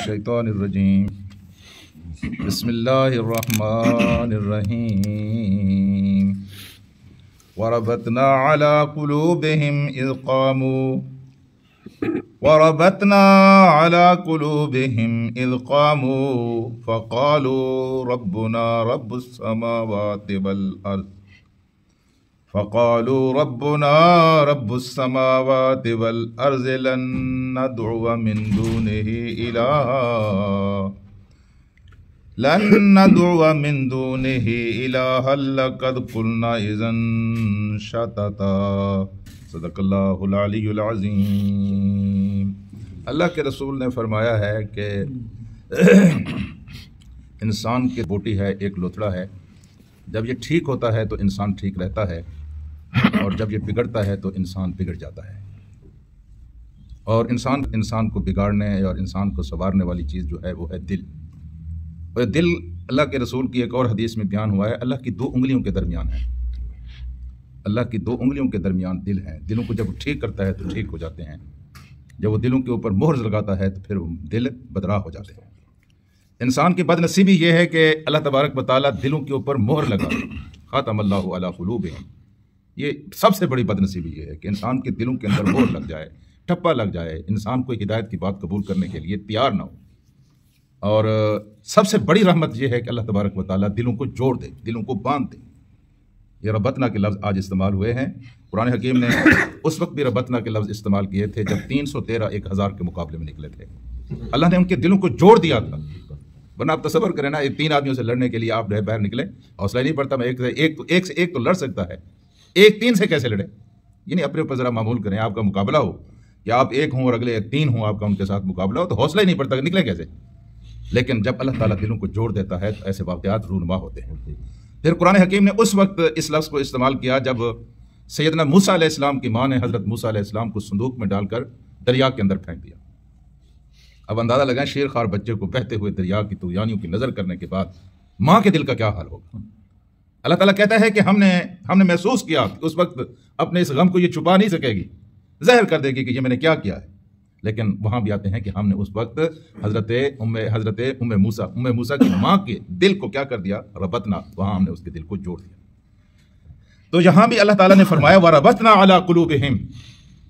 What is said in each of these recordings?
मिनश्शैतानिर्रजीम बिस्मिल्लाहिर्रहमानिर्रहीम वरबतना अला कुलूबिहिम इज़ क़ामू फ़क़ालू रब्बुना रब्बुस समावाति वल अर्ज़ फ़क़ालू रब्बुना रब्बुस समावाति वल अर्ज़ लन नद'ुव मिन दूनिही इलाहा लक़द क़ुलना इज़न शतता। सदक़ल्लाहुल अलीयुल अज़ीम। अल्लाह के रसूल ने फरमाया है कि इंसान की बोटी है, एक लोथड़ा है। जब ये ठीक होता है तो इंसान ठीक रहता है, और जब ये बिगड़ता है तो इंसान बिगड़ जाता है। और इंसान को बिगाड़ने और इंसान को संवारने वाली चीज़ जो है वो है दिल। और दिल अल्लाह के रसूल की एक और हदीस में बयान हुआ है, अल्लाह की दो उंगलियों के दरमियान है। अल्लाह की दो उंगलियों के दरमियान दिल है। दिलों को जब ठीक करता है तो ठीक हो जाते हैं, जब वो दिलों के ऊपर मोहर लगाता है तो फिर वो दिल बदरा हो जाते हैं। इंसान की बदनसीबी ये है कि अल्लाह तबारक व तआला दिलों के ऊपर मोहर लगा, ख़ातमल्लाहु अला क़ुलूबिहिम। ये सबसे बड़ी बदनसीबी ये है कि इंसान के दिलों के अंदर मोहर लग जाए, ठप्पा लग जाए, इंसान को हिदायत की बात कबूल करने के लिए तैयार ना हो। और सबसे बड़ी रहमत यह है कि अल्लाह तबारक व तआला दिलों को जोड़ दे, दिलों को बांध दे। ये रबतना के लफ्ज़ आज इस्तेमाल हुए हैं। कुरान हकीम ने उस वक्त भी रबतना के लफ्ज़ इस्तेमाल किए थे जब 313 1000 के मुकाबले में निकले थे। अल्लाह ने उनके दिलों को जोड़ दिया था। वरना आप तसव्वुर करें ना, 3 आदमियों से लड़ने के लिए आप बाहर निकले, हौसला नहीं पड़ता। मैं एक से एक तो लड़ सकता है, एक 3 से कैसे लड़े? यानी अपने ऊपर ज़रा मामूल करें। आपका मुकाबला हो कि आप 1 हों और अगले 3 हों, आपका उनके साथ मुकाबला हो, तो हौसला ही नहीं पड़ता, निकले कैसे? लेकिन जब अल्लाह ताला दिलों को जोड़ देता है तो ऐसे वाक़यात रूनुमा होते हैं। फिर कुरान हकीम ने उस वक्त इस लफ्ज़ को इस्तेमाल किया जब सैयदना मूसा अलैहिस्सलाम की माँ ने हज़रत मूसा अलैहिस्सलाम को संदूक में डालकर दरिया के अंदर फेंक दिया। अब अंदाज़ा लगाएं, शेरखार बच्चे को बहते हुए दरिया की तुग़यानियों की नज़र करने के बाद माँ के दिल का क्या हाल होगा। अल्लाह ताला कहता है कि हमने महसूस किया कि उस वक्त अपने इस गम को ये छुपा नहीं सकेगी, ज़ाहिर कर देगी कि ये मैंने क्या किया है। लेकिन वहाँ भी आते हैं कि हमने उस वक्त हज़रत उम्मे मूसा की माँ के दिल को क्या कर दिया, रबतना, वहाँ हमने उसके दिल को जोड़ दिया। तो यहाँ भी अल्लाह ताला ने फरमाया वरबतना अला कुलूबिहिम।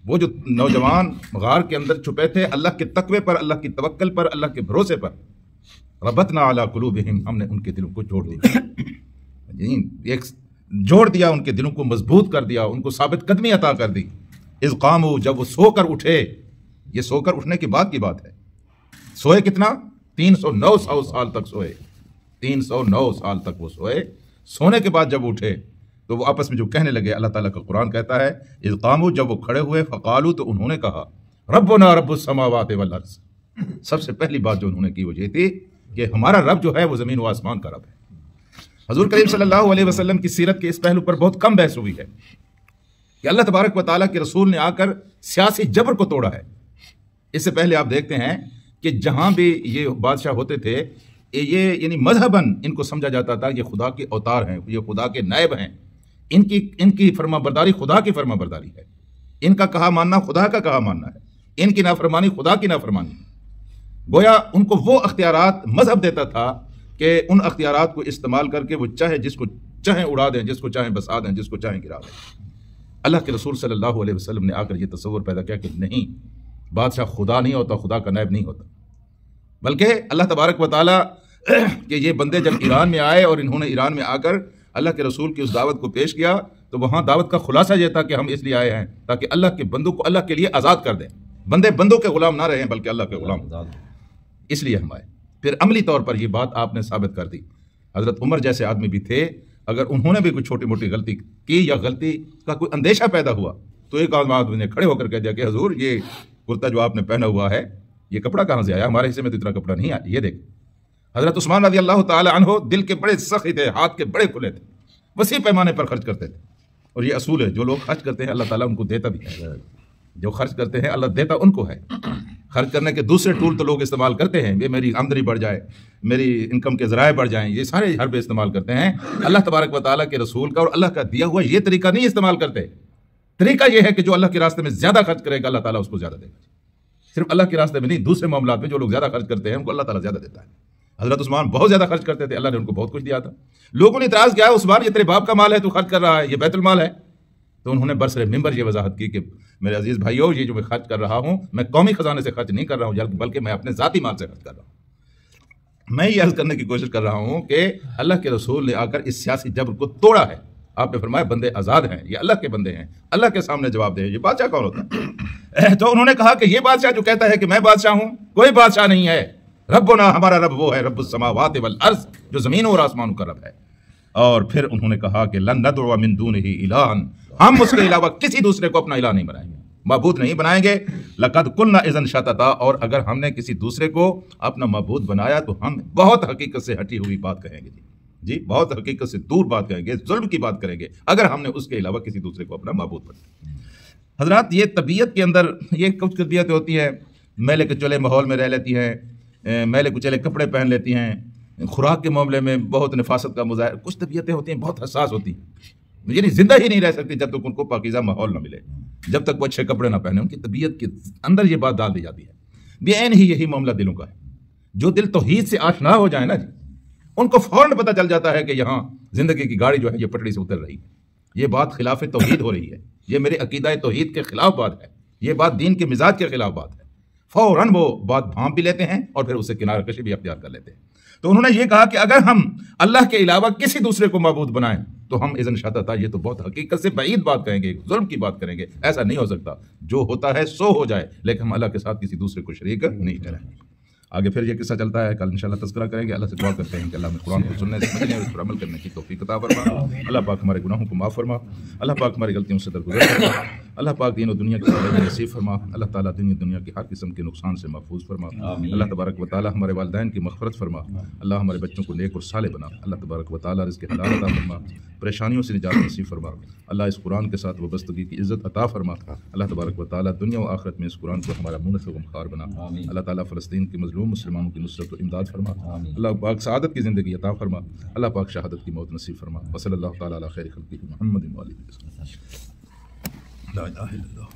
वो जो नौजवान गार के अंदर छुपे थे, अल्लाह के तकवे पर, अल्लाह की तवक्कल पर, अल्लाह के भरोसे पर, रबतना अला कुलूबिहिम, हमने उनके दिलों को जोड़ दिया। एक जोड़ दिया, उनके दिलों को मजबूत कर दिया, उनको साबित कदमी अता कर दी। इज़ क़ामू, जब वो सोकर उठे। ये सोकर उठने के बाद की बात है। सोए कितना? 309 साल तक सोए। 309 साल तक वो सोए। सोने के बाद जब उठे तो वो आपस में जो कहने लगे, अल्लाह ताला का कुरान कहता है इज़ क़ामू, जब वो खड़े हुए, फ़क़ालू, तो उन्होंने कहा रब्बुना रब्बुस समावाति वल अर्ज़। सबसे पहली बात जो उन्होंने की वो ये थी कि हमारा रब जो है वो ज़मीन व आसमान का रब है। हज़ूर करीम सल्लल्लाहु अलैहि वसल्लम की सीरत के इस पहलू पर बहुत कम बहस हुई है कि अल्लाह तबारक व तआला के रसूल ने आकर सियासी जबर को तोड़ा है। इससे पहले आप देखते हैं कि जहाँ भी ये बादशाह होते थे, ये यानी मजहबन इनको समझा जाता था ये खुदा के अवतार हैं, ये खुदा के नायब हैं, इनकी फरमाबरदारी खुदा की फरमाबरदारी है, इनका कहा मानना खुदा का कहा मानना है, इनकी नाफरमानी खुदा की नाफरमानी। गोया उनको वो अख्तियारात मजहब देता था कि उन अख्तियारात को इस्तेमाल करके वो चाहे जिसको चाहे उड़ा दें, जिसको चाहे बसा दें, जिसको चाहे गिरा दें। अल्लाह के रसूल सल्लल्लाहु अलैहि वसल्लम ने आकर ये तसव्वुर पैदा किया कि नहीं, बादशाह खुदा नहीं होता, खुदा का नायब नहीं होता, बल्कि अल्लाह तबारक व तआला कि ये बंदे जब ईरान में आए और इन्होंने ईरान में आकर अल्लाह के रसूल की उस दावत को पेश किया, तो वहाँ दावत का खुलासा ये था कि हम इसलिए आए हैं ताकि अल्लाह के बंदों को अल्लाह के लिए आज़ाद कर दें। बंदे बंदों के गुलाम ना रहें बल्कि अल्लाह के गुलाम, इसलिए हम आए। फिर अमली तौर पर यह बात आपने साबित कर दी। हज़रत उमर जैसे आदमी भी थे, अगर उन्होंने भी कोई छोटी मोटी गलती की या गलती का कोई अंदेशा पैदा हुआ तो एक आदमी ने खड़े होकर कह दिया कि हजूर ये कुर्ता जो आपने पहना हुआ है ये कपड़ा कहाँ से आया, हमारे हिस्से में तो इतना कपड़ा नहीं आया, ये देख। हज़रत उस्मान रज़ी अल्लाह ताला अन्हु दिल के बड़े सख्त थे, हाथ के बड़े खुले थे, वसी पैमाने पर खर्च करते थे। और ये असूल है, जो लोग खर्च करते हैं अल्लाह ताला उनको देता भी है, जो खर्च करते हैं अल्लाह देता उनको है। खर्च करने के दूसरे टूल तो लोग इस्तेमाल करते हैं, ये मेरी आमदनी बढ़ जाए, मेरी इनकम के ज़राए बढ़ जाएं, ये सारे हर पे इस्तेमाल करते हैं। अल्लाह तबारक व तआला के रसूल का और अल्लाह का दिया हुआ ये तरीका नहीं इस्तेमाल करते। तरीका ये है कि जो अल्लाह के रास्ते में ज़्यादा खर्च करेगा अल्लाह ताला उसको ज़्यादा देगा। صرف اللہ کے راستے میں نہیں، دوسرے معاملات میں جو لوگ زیادہ خرچ کرتے ہیں ان کو اللہ تعالیٰ زیادہ دیتا ہے۔ حضرت عثمان بہت زیادہ خرچ کرتے تھے، اللہ نے ان کو بہت کچھ دیا تھا۔ لوگوں نے اعتراض کیا، عثمان یہ تیرے باپ کا مال ہے، تو خرچ کر رہا ہے، یہ بیت المال ہے۔ تو انہوں نے برسر ممبر یہ وضاحت کی کہ میرے عزیز بھائیو، یہ جو میں خرچ کر رہا ہوں میں قومی خزانے سے خرچ نہیں کر رہا ہوں، بلکہ میں اپنے ذاتی مال سے خرچ کر رہا ہوں۔ میں یہ عرض کرنے کی کوشش کر رہا ہوں کہ اللہ کے رسول نے آ کر اس سیاسی جبر کو توڑا ہے۔ آپ نے فرمایا بندے آزاد ہیں، یہ اللہ کے بندے ہیں، اللہ کے سامنے جواب دیں۔ یہ بادشاہ کون ہوتا ہے؟ تو انہوں نے کہا کہ یہ بادشاہ جو کہتا ہے کہ میں بادشاہ ہوں، کوئی بادشاہ نہیں ہے۔ ربنا، ہمارا رب وہ ہے رب السماوات والارض، جو زمین اور آسمانوں کا رب ہے۔ اور پھر انہوں نے کہا کہ لن ندعو من دونہ الہا، ہم اس کے علاوہ کسی دوسرے کو اپنا الہ نہیں بنائیں گے، معبود نہیں بنائیں گے۔ لقد قلنا اذا شططا، اور اگر ہم نے کسی دوسرے کو اپنا معبود بنایا تو ہم بہت حقیقت سے ہٹی ہوئی بات کہیں گے، جی بہت حقیقت سے دور بات کہیں گے، ظلم کی بات کریں گے اگر ہم نے اس کے علاوہ کسی دوسرے کو اپنا معبود بنایا۔ حضرات، یہ طبیعت کے اندر یہ کچھ طبیعتیں ہوتی ہیں، میلے کچلے ماحول میں رہ لیتی ہیں، میلے کچلے کپڑے پہن لیتی ہیں، خوراک کے معاملے میں بہت نفاست کا مظاہرہ، کچھ طبیعتیں ہوتی ہیں بہت حساس ہوتی ہیں، یعنی زندہ ہی نہیں رہ سکتی جب تک ان کو پاکیزہ ماحول نہ ملے، جب تک وہ اچھے کپڑے نہ پہنے۔ ان کی طبیعت کے اندر یہ بات ڈال دی جاتی ہے۔ بے عین ہی یہی معاملہ دلوں کا ہے۔ جو دل توحید سے آشنا ہو جائے نا جی، ان کو فوراً پتہ چل جاتا ہے کہ یہاں زندگی کی گاڑی جو ہے یہ پٹڑی سے اتر رہی ہے، یہ بات خلاف توحید ہو رہی ہے، یہ میرے عقیدہ توحید کے خلاف بات ہے، یہ بات دین کے مزاج کے خلاف بات ہے۔ فوراً وہ بات بھانپ بھی لیتے ہیں اور پھر اسے کنارہ کشی بھی اختیار کر لیتے ہیں۔ تو انہوں نے یہ کہا کہ اگر ہم اللہ کے علاوہ کسی دوسرے کو معبود بنائیں تو ہم اذن شططا، یہ تو بہت حقیقت سے بعید بات کہیں گے، ظلم کی بات کریں گے، ایسا نہیں ہو سکتا، جو ہوتا ہے سو ہو جائے، لیکن ہم اللہ کے ساتھ کسی دوسرے کو شریک نہیں کریں۔ آگے پھر یہ قصہ چلتا ہے، کل انشاءاللہ تذکرہ کریں گے۔ اللہ سے دعا کرتے ہیں کہ اللہ میں قرآن کو سننے سمجھنے اور اس پر عمل کرنے کی توفیق عطا فرما۔ اللہ پاک ہمارے گناہوں کو معاف فرما، اللہ پاک ہماری غلطیوں سے درگزر فرما، اللہ پاک دین و دنیا کی فلاح نصیب فرما، اللہ تعالیٰ دین و دنیا کی ہر قسم کے نقصان سے محفوظ فرما، اللہ تبارک و تعالیٰ ہمارے والدین کی مغفرت فرما، اللہ ہمارے بچوں کو نیک اور صالح بنا، اللہ تبارک و تعالیٰ رزق حلال عطا فرما، پریشانیوں سے نجات نصیب فرما، اللہ اس قرآن کے ساتھ وابستگی کی عزت عطا فرما، اللہ تبارک و تعالیٰ دنیا و آخرت میں اس قرآن کو ہمارا منفع و مخار بنا، اللہ تعالیٰ فلسطین کے مظلوم مسلمانوں کی نصرت و امداد فرما، اللہ پاک سعادت کی زندگی عطا فرما، اللہ پاک شہادت کی موت نصیب فرما، وصلی اللہ تعالیٰ علی خیر خلقہ محمد و آلہ وصحبہ، لا الہ الا اللہ۔